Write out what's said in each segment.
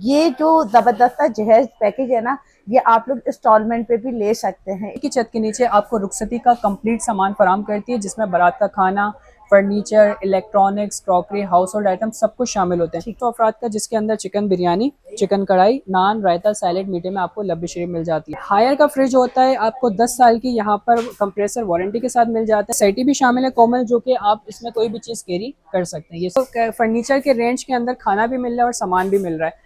ये जो जबरदस्त जहेज पैकेज है ना, ये आप लोग इंस्टॉलमेंट पे भी ले सकते हैं। की छत के नीचे आपको रुखसती का कंप्लीट सामान फराम करती है, जिसमें बारात का खाना, furniture, electronics, crockery, house hold item सब कुछ शामिल होते हैं। तो अफराद का, जिसके अंदर चिकन बिरयानी, चिकन कढ़ाई, नान, रायता, सैलेड, मीठे में आपको लब्बी शरीफ मिल जाती है। हायर का फ्रिज होता है, आपको 10 साल की यहाँ पर कंप्रेसर वारंटी के साथ मिल जाता है। सेटी भी शामिल है कोमल, जो कि आप इसमें कोई भी चीज़ कैरी कर सकते हैं। ये तो फर्नीचर के रेंज के अंदर खाना भी मिल रहा है और सामान भी मिल रहा है।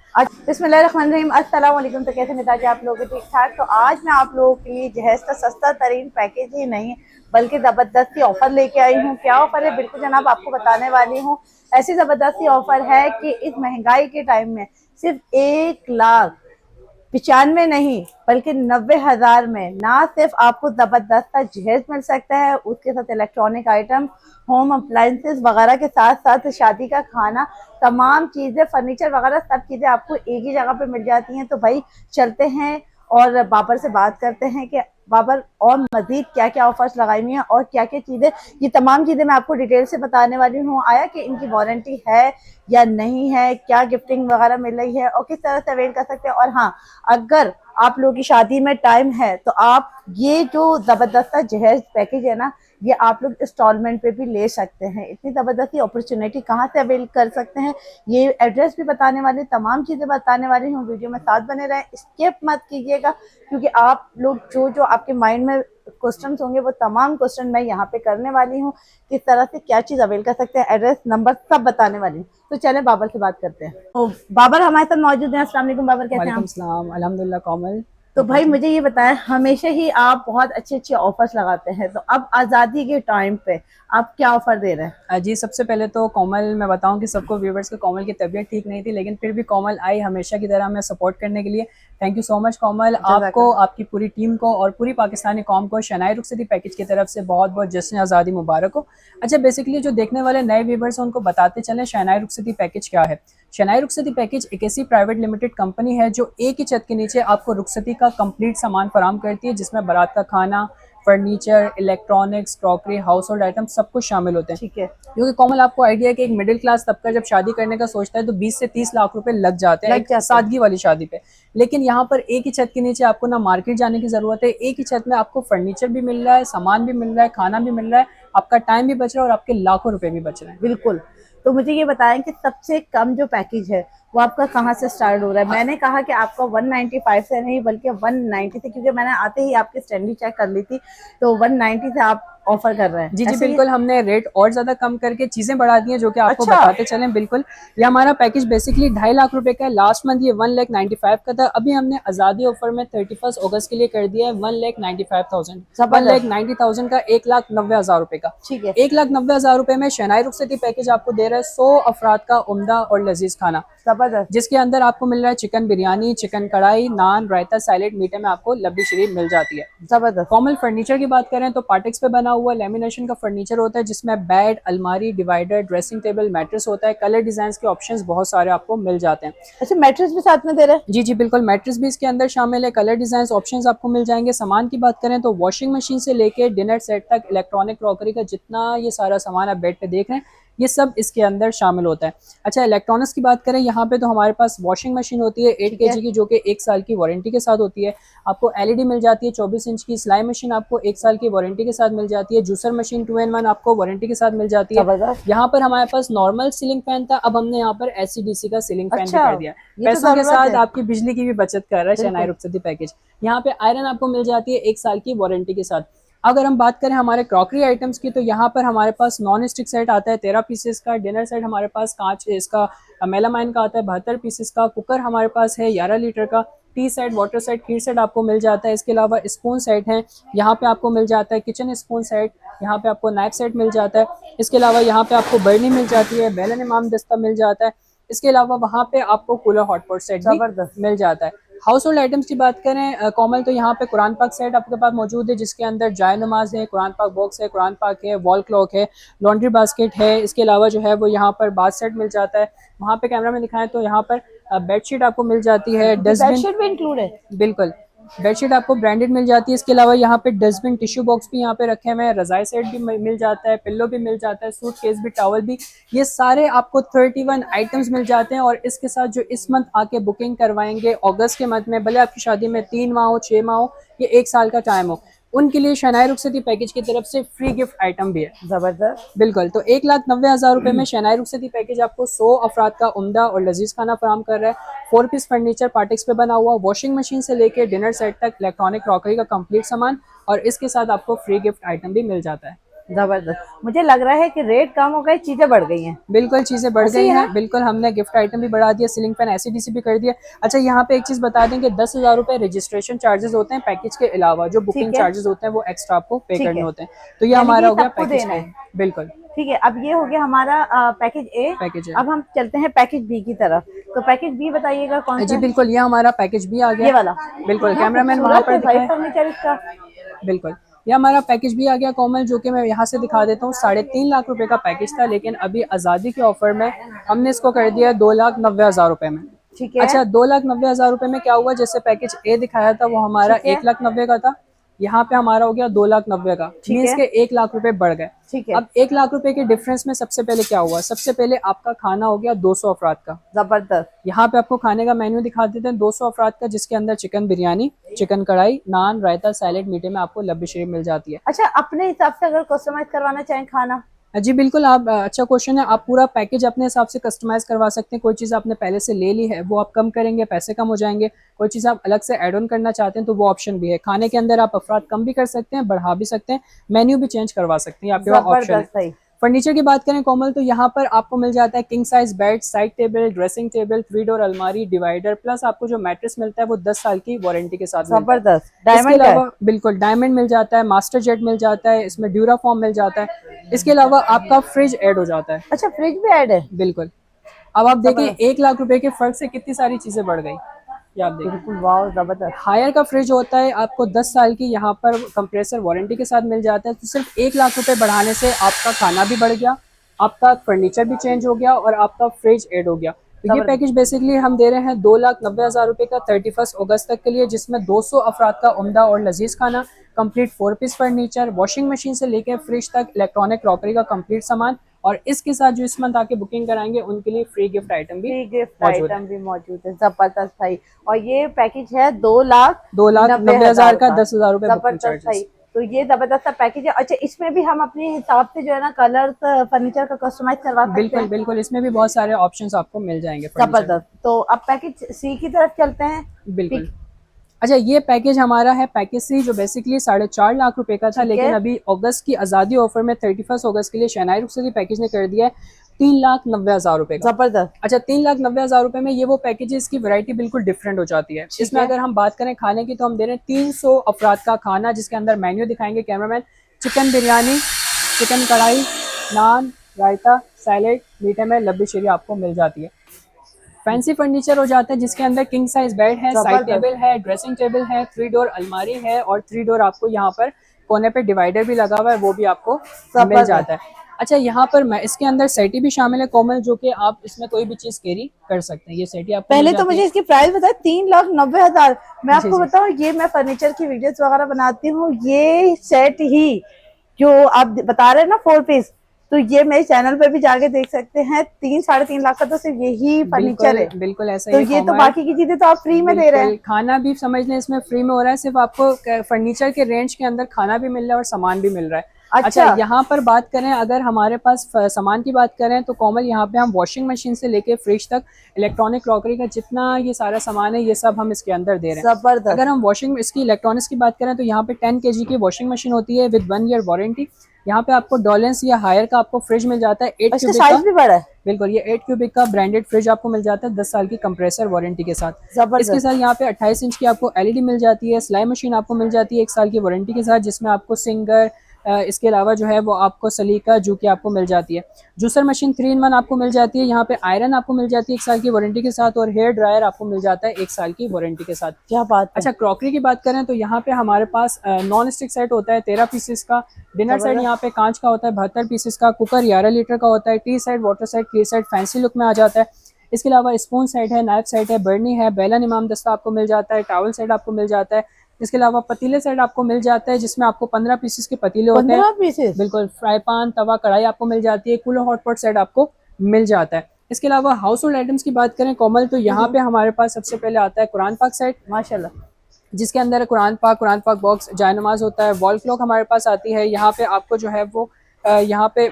बिस्मिल्लाहिर्रहमानिर्रहीम, अस्सलाम वालेकुम। तो कैसे मिजाज आप लोगों के ठीक ठाक। तो आज मैं आप लोगों के लिए जहेज का सस्ता तरीन पैकेज ही नहीं बल्कि ज़बरदस्ती ऑफर लेके आई हूँ। क्या ऑफर है बिल्कुल जनाब आपको बताने वाली हूँ। ऐसी ज़बरदस्ती ऑफर है कि इस महंगाई के टाइम में सिर्फ 1,95,000 नहीं बल्कि 90,000 में ना सिर्फ आपको जबरदस्त जहेज मिल सकता है, उसके साथ इलेक्ट्रॉनिक आइटम, होम अप्लायंसेस वगैरह के साथ साथ शादी का खाना, तमाम चीज़ें, फर्नीचर वगैरह सब चीज़ें आपको एक ही जगह पे मिल जाती हैं। तो भाई चलते हैं और बाबर से बात करते हैं कि बाबर और मजीद क्या क्या ऑफर्स लगाई हुई हैं और क्या क्या चीज़ें, ये तमाम चीज़ें मैं आपको डिटेल से बताने वाली हूँ। आया कि इनकी वारंटी है या नहीं है, क्या गिफ्टिंग वगैरह मिल रही है और किस तरह से अवेल कर सकते हैं। और हाँ, अगर आप लोगों की शादी में टाइम है तो आप ये जो ज़बरदस्त जहेज पैकेज है ना, ये आप लोग इंस्टॉलमेंट पे भी ले सकते हैं। इतनी ज़बरदस्ती अपॉर्चुनिटी कहाँ से अवेल कर सकते हैं, ये एड्रेस भी बताने वाले, तमाम चीज़ें बताने वाली हूँ। वीडियो में साथ बने रहें, स्किप मत कीजिएगा, क्योंकि आप लोग जो आपके माइंड में क्वेश्चन होंगे वो तमाम क्वेश्चन मैं यहाँ पे करने वाली हूँ। किस तरह से क्या चीज़ अवेल कर सकते हैं, एड्रेस नंबर सब बताने वाली हूँ। तो चले बाबर से बात करते हैं। तो बाबर हमारे साथ मौजूद हैं। अस्सलाम वालेकुम बाबर, कैसे हैं वालेकुम आप? सलाम, अल्हम्दुलिल्लाह कोमल। तो भाई मुझे ये बताएं, हमेशा ही आप बहुत अच्छे अच्छे ऑफर्स लगाते हैं, तो अब आज़ादी के टाइम पे आप क्या ऑफर दे रहे हैं? जी, सबसे पहले तो कोमल मैं बताऊं कि सबको व्यूवर्स को कोमल की तबीयत ठीक नहीं थी, लेकिन फिर भी कोमल आई हमेशा की तरह हमें सपोर्ट करने के लिए। थैंक यू सो मच कोमल। आपको, आपकी पूरी टीम को और पूरी पाकिस्तानी कौम को शनाई रुखसती पैकेज की तरफ से बहुत बहुत जश्न आज़ादी मुबारक हो। अच्छा, बेसिकली जो देखने वाले नए व्यूवर्स हैं उनको बताते चलें शनाई रुखसती पैकेज क्या है। शनाई रुखसती पैकेज एक ऐसी प्राइवेट लिमिटेड कंपनी है जो एक ही छत के नीचे आपको रुखसती का कंप्लीट सामान फराम करती है, जिसमें बारात का खाना, furniture, electronics, crockery, house hold item सब कुछ शामिल होते हैं। ठीक है। क्योंकि कॉमन आपको आइडिया है कि एक मिडिल क्लास तबका जब शादी करने का सोचता है तो 20 से 30 लाख रुपए लग जाते हैं एक सादगी वाली शादी पे। लेकिन यहाँ पर एक ही छत के नीचे आपको ना मार्केट जाने की जरूरत है, एक ही छत में आपको फर्नीचर भी मिल रहा है, सामान भी मिल रहा है, खाना भी मिल रहा है, आपका टाइम भी बच रहा है और आपके लाखों रुपए भी बच रहे हैं। बिल्कुल। तो मुझे ये बताएं कि सबसे कम जो पैकेज है वो आपका कहाँ से स्टार्ट हो रहा है? मैंने कहा कि आपका 195 से नहीं बल्कि 190 से, क्योंकि मैंने आते ही आपकी स्टैंडर्ड चेक कर ली थी, तो 190 से आप ऑफर कर रहे हैं। जी बिल्कुल, हमने रेट और ज्यादा कम करके चीजें बढ़ा दी हैं जो कि आपको बताते चलें। बिल्कुल, ये हमारा पैकेज बेसिकली 2.5 लाख रुपए का है। लास्ट मंथ ये 1,95,000 का था, अभी हमने आजादी ऑफर में 31 अगस्त के लिए कर दिया है 1,95,000, 1,90,000 का 1,90,000 रुपए का। ठीक है। 1,90,000 रुपए में शनाई रुखसती पैकेज आपको दे रहा है 100 अफराद का उम्दा और लजीज खाना, जिसके अंदर आपको मिल रहा है चिकन बिरयानी, चिकन कढ़ाई, नान, रायता, सैलेड, मीठे में आपको लब्बी शरीफ मिल जाती है। जबरदस्त। कॉमन फर्नीचर की बात करें तो पार्टेक्स पे बना हुआ लेमिनेशन का फर्नीचर होता है, जिसमें बेड, अलमारी, डिवाइडर, ड्रेसिंग टेबल, मैट्रेस होता है। कलर डिजाइन के ऑप्शंस बहुत सारे आपको मिल जाते हैं। अच्छा, मैट्रेस भी साथ में दे रहे हैं? जी बिल्कुल, मैट्रेस भी इसके अंदर शामिल है। कलर डिजाइन ऑप्शंस आपको मिल जाएंगे। सामान की बात करें तो वॉशिंग मशीन से लेके डिनर सेट तक, इलेक्ट्रॉनिक क्रॉकरी का जितना ये सारा सामान आप बेड पे देख रहे हैं ये सब इसके अंदर शामिल होता है। अच्छा, इलेक्ट्रॉनिक्स की बात करें यहाँ पे तो हमारे पास वॉशिंग मशीन होती है 8 kg की, जो कि 1 साल की वारंटी के साथ होती है। आपको एलईडी मिल जाती है 24 इंच की। सिलाई मशीन आपको 1 साल की वारंटी के साथ मिल जाती है। जूसर मशीन 2 in 1 आपको वारंटी के साथ मिल जाती है। यहाँ पर हमारे पास नॉर्मल सीलिंग फैन था, अब हमने यहाँ पर एसी-डीसी का सीलिंग फैन भी कर दिया। पैसों के साथ आपकी बिजली की भी बचत कर रहा है शनाई रुखसती पैकेज। यहाँ पे आयरन आपको मिल जाती है 1 साल की वारंटी के साथ। अगर हम बात करें हमारे क्रॉकरी आइटम्स की तो यहाँ पर हमारे पास नॉन स्टिक सेट आता है 13 पीसेस का। डिनर सेट हमारे पास कांच इसका मेलामाइन का आता है 72 पीसेस का। कुकर हमारे पास है 11 लीटर का। टी सेट, वाटर सेट, खीर सेट आपको मिल जाता है। इसके अलावा स्पून सेट है यहाँ पे आपको मिल जाता है। किचन स्पून सेट, यहाँ पे आपको नाइफ सेट मिल जाता है। इसके अलावा यहाँ पे आपको बर्नी मिल जाती है, बेलन इमाम दस्ता मिल जाता है। इसके अलावा वहाँ पे आपको कूलर हॉटपॉट सेट भी मिल जाता है। हाउस होल्ड आइटम्स की बात करें कॉमन तो यहाँ पे कुरान पाक सेट आपके पास मौजूद है, जिसके अंदर जाय नमाज है, कुरान पाक बॉक्स है, कुरान पाक है, वॉल क्लॉक है, लॉन्ड्री बास्केट है। इसके अलावा जो है वो यहाँ पर बाथ सेट मिल जाता है। वहाँ पे कैमरा में दिखाएं तो यहाँ पर बेडशीट आपको मिल जाती है। डस्टबिन भी इंक्लूड है। बिल्कुल, बेडशीट आपको ब्रांडेड मिल जाती है। इसके अलावा यहाँ पे डस्टबिन, टिश्यू बॉक्स भी यहाँ पे रखे हुए हैं, रजाई सेट भी मिल जाता है, पिल्लो भी मिल जाता है, सूट केस भी, टॉवल भी, ये सारे आपको 31 आइटम्स मिल जाते हैं। और इसके साथ जो इस मंथ आके बुकिंग करवाएंगे अगस्त के मंथ में, भले आपकी शादी में 3 माह हो, 6 माह हो, ये 1 साल का टाइम हो, उनके लिए शनाई रुखसती पैकेज की तरफ से फ्री गिफ्ट आइटम भी है। जबरदस्त। बिल्कुल, तो 1,90,000 रुपए में शनाई रुखसती पैकेज आपको 100 अफराद का उम्दा और लजीज खाना फराम कर रहा है। 4 पीस फर्नीचर पार्टिक्स पे बना हुआ, वॉशिंग मशीन से लेके डिनर सेट तक, इलेक्ट्रॉनिक क्रॉकरी का कंप्लीट सामान, और इसके साथ आपको फ्री गिफ्ट आइटम भी मिल जाता है। जबरदस्त। मुझे लग रहा है कि रेट कम हो गए, चीजें बढ़ गई हैं। बिल्कुल, चीजें बढ़ ऐसे गई ही है हैं। ना? बिल्कुल, हमने गिफ्ट आइटम भी बढ़ा दिया, सीलिंग फैन एसीडीसी भी कर दिया। अच्छा, यहाँ पे एक चीज बता दें कि 10,000 रुपए रजिस्ट्रेशन चार्जेस होते हैं पैकेज के अलावा, जो बुकिंग ठीक है, चार्जेस होते हैं वो एक्स्ट्रा आपको पे ठीक करने है। होते हैं। तो ये यानी हमारा ये हो गया सबको पैकेज देना ए। है। बिल्कुल, ठीक है, अब ये हो गया हमारा पैकेज ए। पैकेज अब हम चलते हैं पैकेज बी की तरफ। तो पैकेज बी बताइएगा कौन ए सा जी। है? बिल्कुल, ये हमारा पैकेज भी आ ये गया। वाला बिल्कुल, कितना कैमरामैन वहां खूबसूरत पर है भाई दिखाए। फर्नीचर इसका। बिल्कुल, ये हमारा पैकेज भी आ गया कोमल, जो कि मैं यहाँ से दिखा देता हूँ। 3.5 लाख रुपए का पैकेज था, लेकिन अभी आज़ादी के ऑफर में हमने इसको कर दिया 2,90,000 रुपए में। ठीक है, अच्छा, 2,90,000 रुपए में क्या हुआ, जैसे पैकेज ए दिखाया था वो हमारा ठीक है, 1,90,000 का था, यहाँ पे हमारा हो गया 2,90,000 का, ठीक मीन्स है, के 1 लाख रुपए बढ़ गए। ठीक है। अब 1 लाख रुपए के डिफरेंस में सबसे पहले क्या हुआ, सबसे पहले आपका खाना हो गया 200 अफराद का। जबरदस्त। यहाँ पे आपको खाने का मेन्यू दिखा देते हैं, 200 अफराद का, जिसके अंदर चिकन बिरयानी, चिकन कढ़ाई, नान, रायता, सैलेड, मीठे में आपको लब्बी शरीफ मिल जाती है। अच्छा, अपने हिसाब से अगर कस्टमाइज करवाना चाहें खाना? जी बिल्कुल, आप अच्छा क्वेश्चन है, आप पूरा पैकेज अपने हिसाब से कस्टमाइज करवा सकते हैं। कोई चीज़ आपने पहले से ले ली है वो आप कम करेंगे, पैसे कम हो जाएंगे। कोई चीज़ आप अलग से ऐड ऑन करना चाहते हैं तो वो ऑप्शन भी है। खाने के अंदर आप अफराद कम भी कर सकते हैं, बढ़ा भी सकते हैं, मेन्यू भी चेंज करवा सकते हैं, आपके पास ऑप्शन है। जबरदस्त सही। फर्नीचर की बात करें कोमल, तो यहाँ पर आपको मिल जाता है king size bed, side table, dressing table, 3 door अलमारी, डिवाइडर, प्लस आपको जो मैट्रेस मिलता है वो 10 साल की वारंटी के साथ मिलता है। जबरदस्त। इसके डायमंड का है? अलावा बिल्कुल डायमंड मिल जाता है, मास्टर जेट मिल जाता है, इसमें ड्यूराफॉर्म मिल जाता है। इसके अलावा आपका फ्रिज ऐड हो जाता है। अच्छा, फ्रिज भी ऐड है? बिल्कुल, अब आप देखें जबरदस्त। 1 लाख रुपए के फर्क से कितनी सारी चीजें बढ़ गई, ये आप देखें। बिल्कुल, वाह, जबरदस्त। हायर का फ्रिज होता है, आपको 10 साल की यहाँ पर कंप्रेसर वारंटी के साथ मिल जाता है। तो सिर्फ 1 लाख रुपए बढ़ाने से आपका खाना भी बढ़ गया, आपका फर्नीचर भी चेंज हो गया और आपका फ्रिज ऐड हो गया। तो ये पैकेज बेसिकली हम दे रहे हैं 2,90,000 रुपए का 31 अगस्त तक के लिए, जिसमें 200 अफराद का उम्दा और लजीज खाना, complete 4 piece furniture, washing machine से लेकर फ्रिज तक, इलेक्ट्रॉनिक क्रॉकरी का कंप्लीट सामान, और इसके साथ जो इस मंथ आके बुकिंग कराएंगे उनके लिए फ्री गिफ्ट आइटम भी फ्री गिफ्ट मौजूद है। आइटम भी मौजूद है। जबरदस्त भाई। और ये पैकेज है 2,90,000 का 10,000 रुपए बुकिंग जबरदस्त भाई। चार्जेस। तो ये जबरदस्त सा पैकेज है। अच्छा, इसमें भी हम अपने हिसाब से जो है ना कलर फर्नीचर का कस्टमाइज करवा सकते बिल्कुल हैं? बिल्कुल, इसमें भी बहुत सारे ऑप्शंस आपको मिल जाएंगे फर्नीचर में। जबरदस्त। तो अब पैकेज सी की तरफ चलते हैं। बिल्कुल। अच्छा, ये पैकेज हमारा है पैकेज सी, जो बेसिकली 4.5 लाख रुपए का था, ठीक लेकिन है। अभी अगस्त की आज़ादी ऑफर में 31 अगस्त के लिए शहनाई रुखसती पैकेज ने कर दिया है 3,90,000 रुपए का। जबरदस्त। अच्छा, 3,90,000 रुपए में ये वो पैकेजेस की वैरायटी बिल्कुल डिफरेंट हो जाती है। इसमें अगर हम बात करें खाने की, तो हम दे रहे हैं 300 अफराद का खाना, जिसके अंदर मेन्यू दिखाएंगे cameraman. Chicken biryani, chicken kadhai, नान, रायता, सैलेड, मीठे में लब्बी शरी आपको मिल जाती है। फैंसी फर्नीचर हो जाता है, जिसके अंदर किंग साइज बेड है, साइड टेबल है, ड्रेसिंग टेबल है, 3 डोर अलमारी है, और 3 डोर आपको यहाँ पर कोने पे डिवाइडर भी लगा हुआ है, वो भी आपको मिल जाता है। अच्छा, यहाँ पर मैं इसके अंदर सेटी भी शामिल है कोमल, जो कि आप इसमें कोई भी चीज कैरी कर सकते हैं। ये सेटी आपको पहले मिल तो जाती मुझे है। इसकी प्राइस बताए 3,90,000। मैं जी, आपको जी। बताऊं, ये मैं फर्नीचर की वीडियोस वगैरह बनाती हूँ, ये सेट ही जो आप बता रहे हैं ना 4 पीस, तो ये मेरे चैनल पे भी जाके देख सकते हैं। 3-3.5 लाख का तो सिर्फ यही फर्नीचर है। बिल्कुल ऐसा तो ही ये तो बाकी की चीजें तो आप फ्री में दे रहे हैं। खाना भी समझ लें इसमें फ्री में हो रहा है, सिर्फ आपको फर्नीचर के रेंज के अंदर खाना भी मिल रहा है और सामान भी मिल रहा है। अच्छा, यहाँ पर बात करें, अगर हमारे पास सामान की बात करें, तो कोमल यहाँ पे हम वॉशिंग मशीन से लेके फ्रिज तक, इलेक्ट्रॉनिक क्रॉकरी का जितना ये सारा सामान है, ये सब हम इसके अंदर दे रहे हैं। जबरदस्त। अगर हम वॉशिंग इसकी इलेक्ट्रॉनिक्स की बात करें, तो यहाँ पे 10 kg की वॉशिंग मशीन होती है विद 1 ईयर वारंटी। यहाँ पे आपको डॉलेंस या हायर का आपको फ्रिज मिल जाता है 8 क्यूबिक साइज भी बड़ा है। बिल्कुल, ये 8 क्यूबिक का ब्रांडेड फ्रिज आपको मिल जाता है 10 साल की कंप्रेसर वारंटी के साथ। इसके साथ यहाँ पे 28 इंच की आपको एलईडी मिल जाती है, सिलाई मशीन आपको मिल जाती है 1 साल की वारंटी के साथ, जिसमें आपको सिंगर, इसके अलावा जो है वो आपको सलीका जू की आपको मिल जाती है। जूसर मशीन 3 in 1 आपको मिल जाती है। यहाँ पे आयरन आपको मिल जाती है 1 साल की वारंटी के साथ, और हेयर ड्रायर आपको मिल जाता है 1 साल की वारंटी के साथ। क्या बात है। अच्छा, क्रॉकरी की बात करें, तो यहाँ पे हमारे पास नॉन स्टिक सेट होता है 13 पीसेस का, डिनर सेट यहाँ पे कांच का होता है 72 पीसेस का, कुकर 11 लीटर का होता है, T set, water set, T set fancy look में आ जाता है। इसके अलावा स्पून सेट है, नाइफ सेट है, बर्नी है, बेलन इमाम दस्ता आपको मिल जाता है, टावल सेट आपको मिल जाता है, इसके अलावा पतीले सेट आपको मिल जाता है जिसमें आपको 15 पीसेस के पतीले होते हैं। 15 पीसेस? बिल्कुल। फ्राई पैन, तवा, कढ़ाई आपको मिल जाती है। कूलर हॉट पॉट सेट आपको मिल जाता है। इसके अलावा हाउस होल्ड आइटम्स की बात करें कोमल, तो यहाँ पे हमारे पास सबसे पहले आता है कुरान पाक सेट, माशाल्लाह। जिसके अंदर कुरान पाक बॉक्स, जायनमाज होता है। वॉल क्लॉक हमारे पास आती है। यहाँ पे आपको जो है वो यहाँ पे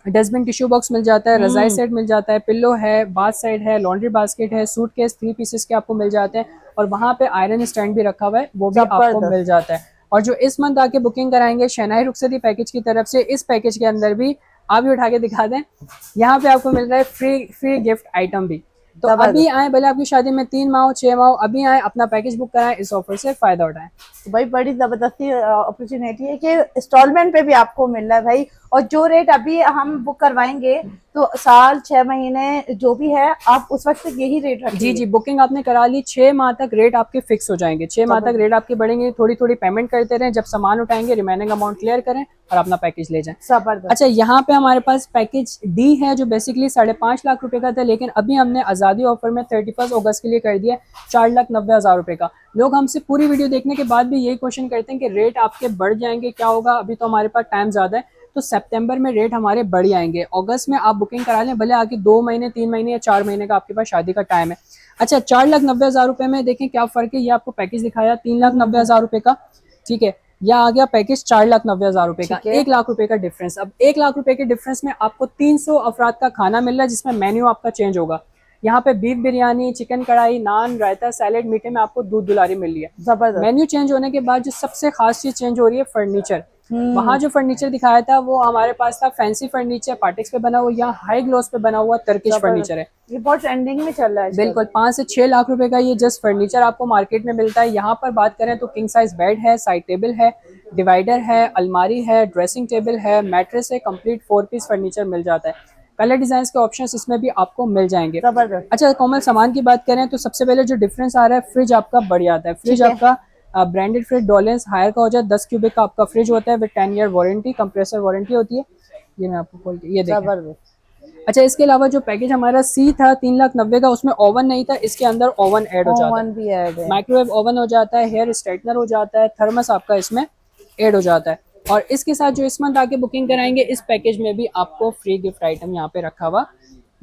डस्टबिन टिश्यू बॉक्स मिल जाता है, रजाई सेट मिल जाता है, पिल्लो है, बाथ सेट है, लॉन्ड्री बास्केट है, सूटकेस 3 पीसेस के आपको मिल जाते हैं, और वहाँ पे आयरन स्टैंड भी रखा हुआ है, वो भी आपको मिल जाता है। और जो इस मंथ आके बुकिंग कराएंगे शहनाई रुखसती पैकेज की तरफ से, इस पैकेज के अंदर भी आप भी उठा के दिखा दें, यहाँ पे आपको मिल रहा है फ्री गिफ्ट आइटम भी। तो अभी आए, भले आपकी शादी में 3 माह हो 6 माह हो, अभी आए, अपना पैकेज बुक कराएं, इस ऑफर से फायदा उठाएं। तो भाई बड़ी जबरदस्ती अपॉर्चुनिटी है कि इंस्टॉलमेंट पे भी आपको मिल रहा है भाई। और जो रेट अभी हम बुक करवाएंगे तो साल 6 महीने जो भी है आप उस वक्त तक यही रेट रखेंगे? जी जी, बुकिंग आपने करा ली, 6 माह तक रेट आपके फिक्स हो जाएंगे। 6 माह तक रेट आपके बढ़ेंगे, थोड़ी थोड़ी पेमेंट करते रहें, जब सामान उठाएंगे रिमेनिंग अमाउंट क्लियर करें और अपना पैकेज ले जाएं। जबरदस्त। अच्छा, यहाँ पे हमारे पास पैकेज डी है जो बेसिकली 5.5 लाख रुपए का था, लेकिन अभी हमने आज़ादी ऑफर में 31 अगस्त के लिए कर दिया 4,90,000 रुपए का। लोग हमसे पूरी वीडियो देखने के बाद भी यही क्वेश्चन करते हैं कि रेट आपके बढ़ जाएंगे, क्या होगा? अभी तो हमारे पास टाइम ज़्यादा है, तो सितंबर में रेट हमारे बढ़ जाएंगे। अगस्त में आप बुकिंग करा लें, भले आगे 2 महीने 3 महीने या 4 महीने का आपके पास शादी का टाइम है। अच्छा, 4,90,000 रुपए में देखें क्या फर्क है। ये आपको पैकेज दिखाया 3,90,000 रुपए का, ठीक है, या आ गया पैकेज 4,90,000 रुपए का, 1 लाख रुपए का डिफरेंस। अब 1 लाख रुपए के डिफरेंस में आपको 300 अफराद का खाना मिल रहा है, जिसमें मेन्यू आपका चेंज होगा। यहाँ पे बीफ बिरयानी, चिकन कढ़ाई, नान, रायता, सैलेड, मीठे में आपको दूध दुलारी मिल रही है। जबरदस्त। मेन्यू चेंज होने के बाद जो सबसे खास चीज चेंज हो रही है, फर्नीचर। वहाँ जो फर्नीचर दिखाया था वो हमारे पास था फैंसी फर्नीचर, पार्टिक्स पे बना हुआ, यहाँ हाई ग्लोस पे बना हुआ टर्किश फर्नीचर है। ये बहुत ट्रेंडिंग में चल रहा है बिल्कुल। 5 से 6 लाख रुपए का ये जस्ट फर्नीचर आपको मार्केट में मिलता है। यहाँ पर बात करें तो किंग साइज बेड है, साइड टेबल है, डिवाइडर है, अलमारी है, ड्रेसिंग टेबल है, मैट्रेस है, कंप्लीट 4 पीस फर्नीचर मिल जाता है। कलर डिजाइन के ऑप्शंस इसमें भी आपको मिल जाएंगे। अच्छा, कोमल सामान की बात करें तो सबसे पहले जो डिफरेंस आ रहा है, फ्रिज आपका बढ़ जाता है। फ्रिज आपका ब्रांडेड फ्रिज डॉलेंस हायर का हो जाए, 10 क्यूबिक का आपका फ्रिज होता है with 10 year warranty, compressor warranty होती है। ये मैं आपको खोल के ये देखिए। अच्छा, इसके अलावा जो पैकेज हमारा सी था 3,90,000 का, उसमें ओवन नहीं था, इसके अंदर ओवन ऐड हो जाता है, भी ऐड है। माइक्रोवेव ओवन हो जाता है, हेयर स्ट्रेटनर हो जाता है, थर्मस आपका इसमें ऐड हो जाता है। और इसके साथ जो इस मंथ आके बुकिंग कराएंगे, इस पैकेज में भी आपको फ्री गिफ्ट आइटम यहाँ पे रखा हुआ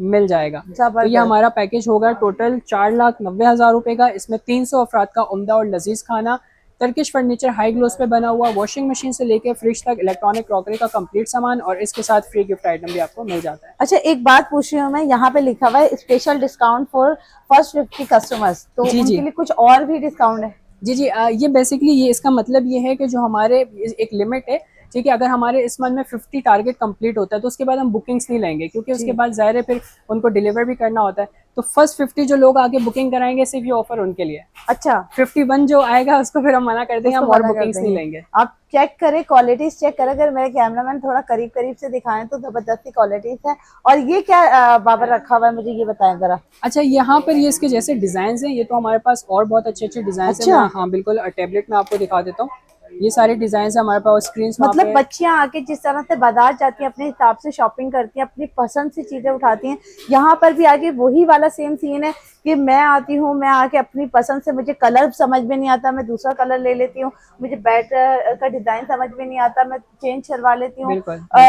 मिल जाएगा। तो ये हमारा पैकेज होगा टोटल 4,90,000 रुपए का। इसमें 300 अफराद का उम्दा और लजीज खाना, टर्किश फर्नीचर हाई ग्लोस पे बना हुआ, वॉशिंग मशीन से लेके फ्रिज तक इलेक्ट्रॉनिक क्रॉकरी का कंप्लीट सामान, और इसके साथ फ्री गिफ्ट आइटम भी आपको मिल जाता है। अच्छा, एक बात पूछ रही हूँ मैं, यहाँ पे लिखा हुआ है special discount for first 50 customers, तो उनके लिए कुछ और भी डिस्काउंट है? जी जी, ये बेसिकली ये इसका मतलब ये है कि जो हमारे एक लिमिट है, ठीक है, अगर हमारे इस मंथ में 50 टारगेट कंप्लीट होता है तो उसके बाद हम बुकिंग्स नहीं लेंगे, क्योंकि उसके बाद ज़ाहिर है फिर उनको डिलीवर भी करना होता है। तो फर्स्ट 50 जो लोग आगे बुकिंग कराएंगे, सिर्फ ये ऑफर उनके लिए। अच्छा, 51 जो आएगा उसको फिर हम मना कर देंगे, हम और बुकिंग्स नहीं लेंगे। आप चेक करें, क्वालिटीज चेक करें। अगर मेरे कैमरामैन थोड़ा करीब करीब से दिखाएं तो जबरदस्ती क्वालिटीज है। और ये क्या बाबर रखा हुआ है, मुझे ये बताएं जरा। अच्छा, यहाँ पर ये इसके जैसे डिजाइन हैं, ये तो हमारे पास और बहुत अच्छे अच्छे डिजाइन हैं। हाँ बिल्कुल, टैबलेट में आपको दिखा देता हूँ। ये सारे डिजाइन हमारे पास स्क्रीन, मतलब बच्चियां आके जिस तरह से बाजार जाती हैं, अपने हिसाब से शॉपिंग करती हैं, अपनी पसंद से चीजें उठाती हैं, यहाँ पर भी आगे वही वाला सेम सीन है कि मैं आती हूँ, मैं आके अपनी पसंद से, मुझे कलर समझ में नहीं आता, मैं दूसरा कलर ले लेती हूँ, मुझे बेड का डिजाइन समझ में नहीं आता, मैं चेंज करवा लेती हूँ।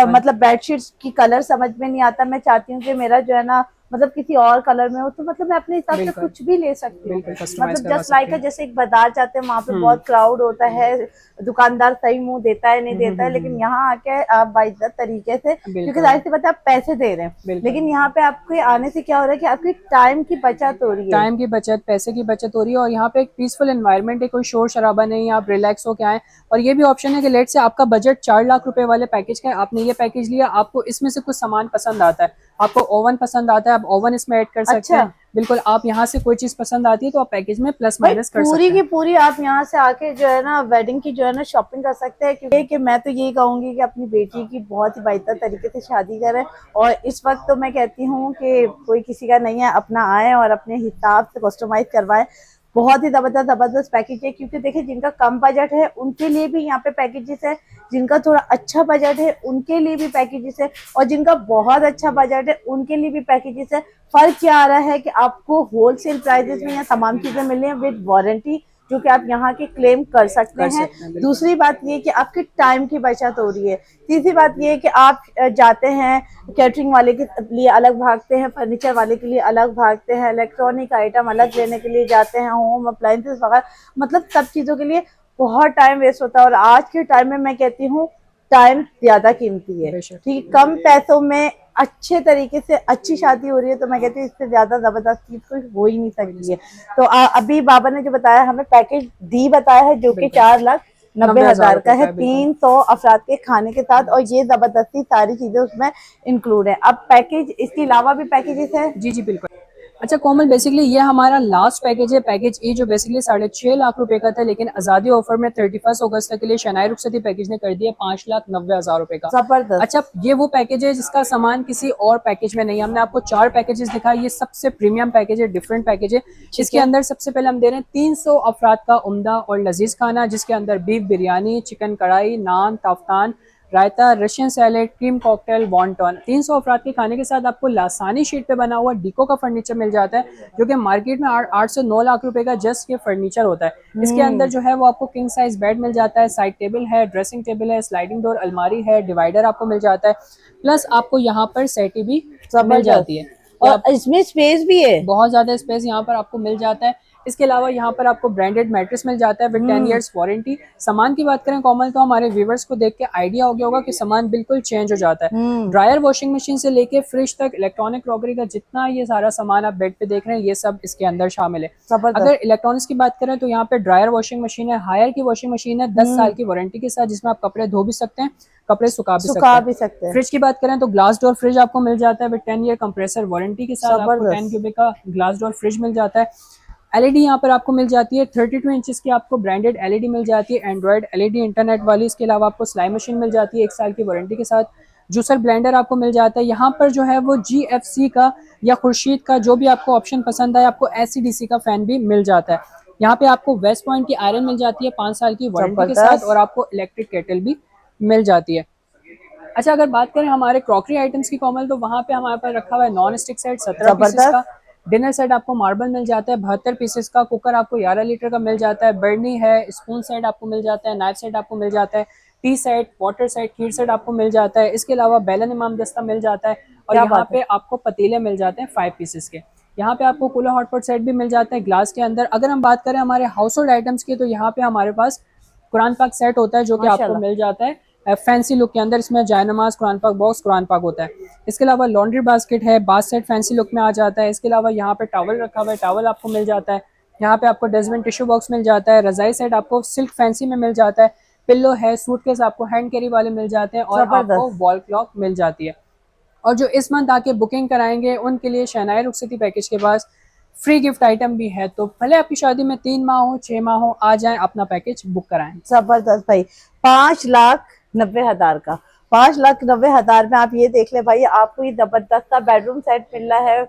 मतलब बेडशीट्स की कलर समझ में नहीं आता, मैं चाहती हूँ कि मेरा जो है ना मतलब किसी और कलर में हो, तो मतलब मैं अपने हिसाब से कुछ भी ले सकती हूँ। मतलब जस्ट लाइक जैसे एक बाजार जाते हैं, वहाँ पे बहुत क्राउड होता है, दुकानदार सही मुंह देता है नहीं देता है, लेकिन यहाँ आके आप बाइज्जत तरीके से, क्योंकि जाहिर सी बात है आप पैसे दे रहे हैं, लेकिन यहाँ पे आपके आने से क्या हो रहा है कि आपकी टाइम की बचत हो रही है, टाइम की बचत, पैसे की बचत हो रही है। और यहाँ पे एक पीसफुल एनवायरनमेंट है, कोई शोर शराबा नहीं, आप रिलैक्स होके आए। और ये भी ऑप्शन है कि लेट से आपका बजट 4 लाख रुपए वाले पैकेज का है, आपने ये पैकेज लिया, आपको इसमें से कुछ सामान पसंद आता है, आपको ओवन पसंद आता है, आप ओवन इसमें ऐड कर सकते हैं। बिल्कुल, आप यहाँ से कोई चीज पसंद आती है तो आप पैकेज में प्लस माइनस कर सकते हैं। पूरी की पूरी आप यहाँ से आके जो है ना वेडिंग की जो है ना शॉपिंग कर सकते हैं। क्योंकि मैं तो यही कहूंगी कि अपनी बेटी की बहुत ही बेहतर तरीके से शादी करें, और इस वक्त तो मैं कहती हूँ कि कोई किसी का नहीं है, अपना आए और अपने हिसाब से कस्टमाइज करवाएं। बहुत ही जबरदस्त पैकेज है, क्योंकि देखिए जिनका कम बजट है उनके लिए भी यहाँ पे पैकेजेस है, जिनका थोड़ा अच्छा बजट है उनके लिए भी पैकेजेस है, और जिनका बहुत अच्छा बजट है उनके लिए भी पैकेजेस है। फर्क क्या आ रहा है कि आपको होलसेल प्राइसेस में यहाँ तमाम चीजें मिल रही हैं विद वारंटी, जो कि आप यहाँ के क्लेम कर सकते हैं। बिल्कुल। दूसरी बात ये कि आपके टाइम की बचत हो रही है। तीसरी बात ये है कि आप जाते हैं कैटरिंग वाले के लिए अलग भागते हैं, फर्नीचर वाले के लिए अलग भागते हैं, इलेक्ट्रॉनिक आइटम अलग लेने के लिए जाते हैं, होम अप्लायंसेस वगैरह, मतलब सब चीज़ों के लिए बहुत टाइम वेस्ट होता है। और आज के टाइम में मैं कहती हूँ टाइम ज्यादा कीमती है। बेशक। ठीक है, कम पैसों में अच्छे तरीके से अच्छी शादी हो रही है, तो मैं कहती हूँ इससे ज्यादा जबरदस्त चीज कोई हो ही नहीं सकती है। तो अभी बाबा ने जो बताया, हमें पैकेज डी बताया है जो कि बिल्कुल। 4,90,000 का है, रुपए बिल्कुल। 300 अफराद के खाने के साथ, और ये जबरदस्ती सारी चीजें उसमें इंक्लूड है। अब पैकेज, इसके अलावा भी पैकेजेस है। जी जी बिल्कुल। अच्छा कोमल, बेसिकली ये हमारा लास्ट पैकेज है, पैकेज ए, जो बेसिकली 6.5 लाख रुपए का था, लेकिन आज़ादी ऑफर में 31 अगस्त तक के लिए शनाई रुखसती पैकेज ने कर दिया 5,90,000 रुपए का। जबरदस्त। अच्छा, ये वो पैकेज है जिसका सामान किसी और पैकेज में नहीं है। हमने आपको 4 पैकेजेस दिखाए, ये सबसे प्रीमियम पैकेज है, डिफरेंट पैकेज है। इसके अंदर सबसे पहले हम दे रहे हैं 300 अफराद का उम्दा और लजीज खाना, जिसके अंदर beef biryani, chicken kadhai, naan, taftan, raita, Russian salad, cream cocktail, wonton. 300 अफराद के खाने के साथ आपको लासानी शीट पे बना हुआ डीको का फर्नीचर मिल जाता है, जो कि मार्केट में 8 से 9 लाख रुपए का जस्ट ये फर्नीचर होता है। इसके अंदर जो है वो आपको किंग साइज बेड मिल जाता है, साइड टेबल है, ड्रेसिंग टेबल है, स्लाइडिंग डोर अलमारी है, डिवाइडर आपको मिल जाता है, प्लस आपको यहाँ पर सेटी भी मिल जाती है। और इसमें स्पेस भी है, बहुत ज्यादा स्पेस यहाँ पर आपको मिल जाता है। इसके अलावा यहाँ पर आपको ब्रांडेड मैट्रेस मिल जाता है विद 10 इयर्स वारंटी। सामान की बात करें कोमल, तो हमारे व्यूवर्स को देख के आइडिया हो गया होगा कि सामान बिल्कुल चेंज हो जाता है। ड्रायर, वॉशिंग मशीन से लेके फ्रिज तक, इलेक्ट्रॉनिक क्रॉकरी का जितना ये सारा सामान आप बेड पे देख रहे हैं, ये सब इसके अंदर शामिल है। अगर इलेक्ट्रॉनिक्स की बात करें तो यहाँ पे ड्रायर वॉशिंग मशीन है, हायर की वॉशिंग मशीन है 10 साल की वारंटी के साथ, जिसमें आप कपड़े धो भी सकते हैं, कपड़े सुखा भी सकते हैं। फ्रिज की बात करें तो ग्लास डोर फ्रिज आपको मिल जाता है विद 10 ईयर कंप्रेसर वारंटी के साथ। आपको 10 क्यूबिक का ग्लास डोर फ्रिज मिल जाता है। एलईडी यहाँ पर आपको मिल जाती है 32 इंचेस की, आपको ब्रांडेड एलईडी मिल जाती है, एंड्रॉइड एलईडी इंटरनेट वाली। इसके अलावा आपको सिलाई मशीन मिल जाती है 1 साल की वारंटी के साथ। जूसर ब्लेंडर आपको मिल जाता है। यहाँ पर जो है वो GFC का या खुर्शीद का जो भी आपको ऑप्शन पसंद आए, आपको AC/DC का फैन भी मिल जाता है। यहाँ पे आपको वेस्ट पॉइंट की आयरन मिल जाती है 5 साल की वारंटी के साथ, और आपको इलेक्ट्रिक केटल भी मिल जाती है। अच्छा, अगर बात करें हमारे क्रॉकरी आइटम्स की कोमल, तो वहाँ पे हमारे पास रखा हुआ है नॉन स्टिक सेट 17 पीसेस का, डिनर सेट आपको मार्बल मिल जाता है 72 पीसेस का, कुकर आपको 11 लीटर का मिल जाता है, बर्नी है, स्पून सेट आपको मिल जाता है, नाइफ सेट आपको मिल जाता है, टी सेट, वाटर सेट, खीर सेट आपको मिल जाता है। इसके अलावा बेलन इमाम दस्ता मिल जाता है, और यहाँ पे आपको पतीले मिल जाते हैं 5 पीसेस के। यहाँ पे आपको कूलर हॉटपॉट सेट भी मिल जाता है ग्लास के अंदर। अगर हम बात करें हमारे हाउस होल्ड आइटम्स की, तो यहाँ पे हमारे पास कुरान पाक सेट होता है, जो कि आपको मिल जाता है फैंसी लुक के अंदर। इसमें जायनमाज, कुरान पाक बॉक्स, कुरान पाक होता है। इसके अलावा लॉन्ड्री बास्केट है, बाथ सेट फैंसी लुक में आ जाता है। इसके अलावा यहाँ पे टॉवल रखा हुआ है, टॉवल आपको मिल जाता है। यहाँ पे आपको डस्टबिन टिश्यू बॉक्स मिल जाता है। रजाई सेट आपको सिल्क फैंसी में मिल जाता है। पिल्लो है, सूटकेस आपको हैंड कैरी वाले मिल जाते हैं, और आपको वॉल क्लॉक मिल जाती है। और जो इस मंथ आके बुकिंग कराएंगे उनके लिए शहनाई रुखसती पैकेज के पास फ्री गिफ्ट आइटम भी है। तो भले आपकी शादी में 3 माह हो, 6 माह हो, आ जाएं, अपना पैकेज बुक कराएं। जबरदस्त भाई, 5,90,000 का, 5,90,000 में आप ये देख ले भाई, आपको ये जबरदस्त सा बेडरूम सेट मिल रहा है,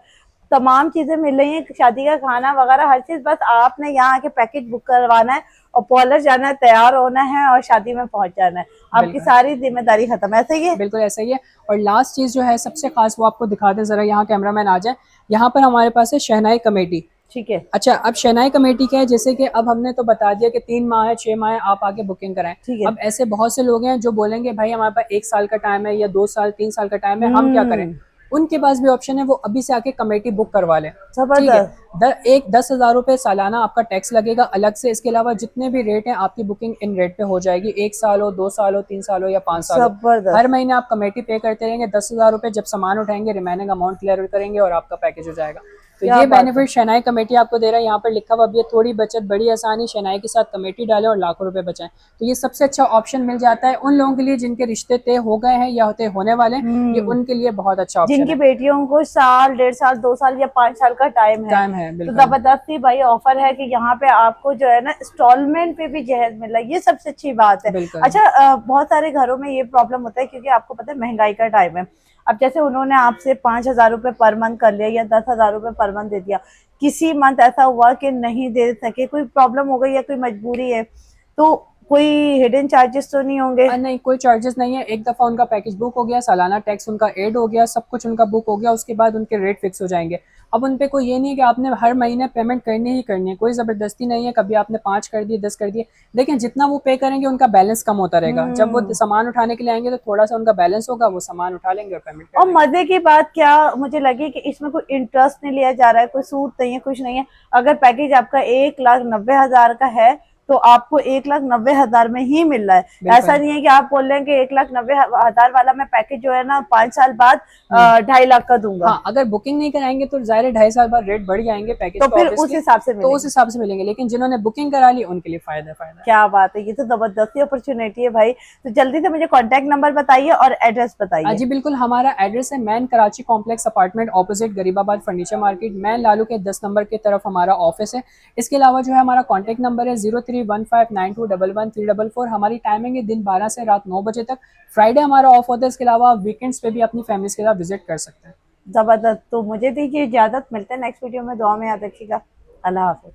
तमाम चीजें मिल रही हैं, शादी का खाना वगैरह हर चीज। बस आपने यहाँ आके पैकेज बुक करवाना है और पॉलर जाना है, तैयार होना है और शादी में पहुंच जाना है, आपकी सारी जिम्मेदारी खत्म। ऐसा ही है, बिल्कुल ऐसा ही है। और लास्ट चीज जो है सबसे खास, वो आपको दिखा दें जरा, यहाँ कैमरामैन आ जाए। यहाँ पर हमारे पास है शहनाई कमेटी। ठीक है। अच्छा, अब शहनाई कमेटी क्या है, जैसे कि अब हमने तो बता दिया कि 3 माह है, 6 माह है, आप आके बुकिंग कराएं। अब ऐसे बहुत से लोग हैं जो बोलेंगे भाई हमारे पास 1 साल का टाइम है, या 2 साल 3 साल का टाइम है, हम क्या करें? उनके पास भी ऑप्शन है, वो अभी से आके कमेटी बुक करवा लें। ठीक है, 10,000 रुपए सालाना आपका टैक्स लगेगा अलग से। इसके अलावा जितने भी रेट हैं आपकी बुकिंग इन रेट पे हो जाएगी। 1 साल हो, 2 साल हो, 3 साल हो या 5 साल हो, हर महीने आप कमेटी पे करते रहेंगे 10,000 रुपए। जब सामान उठाएंगे रिमेनिंग अमाउंट क्लियर करेंगे और आपका पैकेज हो जाएगा। तो ये बेनिफिट शहनाई कमेटी आपको दे रहा है। यहाँ पर लिखा हुआ भी है, थोड़ी बचत बड़ी आसानी, शहनाई के साथ कमेटी डालें और लाखों रुपए बचाएं। तो ये सबसे अच्छा ऑप्शन मिल जाता है उन लोगों के लिए जिनके रिश्ते तय हो गए हैं या तय होने वाले हैं। ये उनके लिए बहुत अच्छा ऑप्शन है, जिनकी बेटियों को साल, 1.5 साल, 2 साल या 5 साल का टाइम है। तो जबरदस्ती भाई ऑफर है कि यहाँ पे आपको जो है ना इंस्टॉलमेंट पे भी जहेज मिल रहा है, ये सबसे अच्छी बात है। अच्छा, बहुत सारे घरों में ये प्रॉब्लम होता है, क्योंकि आपको पता है महंगाई का टाइम है। अब जैसे उन्होंने आपसे 5,000 रुपए पर मंथ कर लिया या 10,000 रुपए पर मंथ दे दिया, किसी मंथ ऐसा हुआ कि नहीं दे सके, कोई प्रॉब्लम हो गई या कोई मजबूरी है, तो कोई हिडन चार्जेस तो नहीं होंगे? नहीं, कोई चार्जेस नहीं है। एक दफ़ा उनका पैकेज बुक हो गया, सालाना टैक्स उनका ऐड हो गया, सब कुछ उनका बुक हो गया, उसके बाद उनके रेट फिक्स हो जाएंगे। अब उन पे कोई ये नहीं है कि आपने हर महीने पेमेंट करनी ही करनी है, कोई ज़बरदस्ती नहीं है, कभी आपने 5 कर दिए, 10 कर दिए। देखिए जितना वो पे करेंगे उनका बैलेंस कम होता रहेगा। जब वो सामान उठाने के लिए आएंगे तो थोड़ा सा उनका बैलेंस होगा, वो सामान उठा लेंगे और पेमेंट कर और देंगे। मजे की बात क्या मुझे लगी कि इसमें कोई इंटरेस्ट नहीं लिया जा रहा है, कोई सूद नहीं है, कुछ नहीं है। अगर पैकेज आपका 1,90,000 का है तो आपको 1,90,000 में ही मिल रहा है। ऐसा बिल्कुल। नहीं है कि आप बोल रहे हैं कि 1,90,000 वाला मैं पैकेज जो है ना 5 साल बाद हम्म। 2.5 लाख का दूंगा। हाँ, अगर बुकिंग नहीं कराएंगे तो ज़ाहिर है 2.5 साल बाद रेट बढ़ जाएंगे पैकेज तो का फिर उस ऑब्वियसली, हिसाब से तो उस मिलेंगे। हिसाब से मिलेंगे। लेकिन जिन्होंने बुकिंग करा ली उनके लिए फ़ायदा फ़ायदा है। क्या बात है, ये तो जबरदस्ती अपॉर्चुनिटी है भाई। तो जल्दी से मुझे कॉन्टेक्ट नंबर बताइए और एड्रेस बताइए। जी बिल्कुल, हमारा एड्रेस है man Karachi complex apartment opposite Garibabad furniture market, man Lalu के 10 नंबर की तरफ हमारा ऑफिस है। इसके अलावा जो है हमारा कॉन्टैक्ट नंबर है 03159211 344। हमारी टाइमिंग है दिन 12 से रात 9 बजे तक। फ्राइडे हमारा ऑफ होता है, इसके अलावा आप वीकेंड्स पे भी अपनी फैमिलीज के साथ विजिट कर सकते हैं। जबरदस्त। तो मुझे दीजिए इजाजत, मिलते हैं नेक्स्ट वीडियो में। दुआ में याद रखिएगा। अल्लाह हाफिज।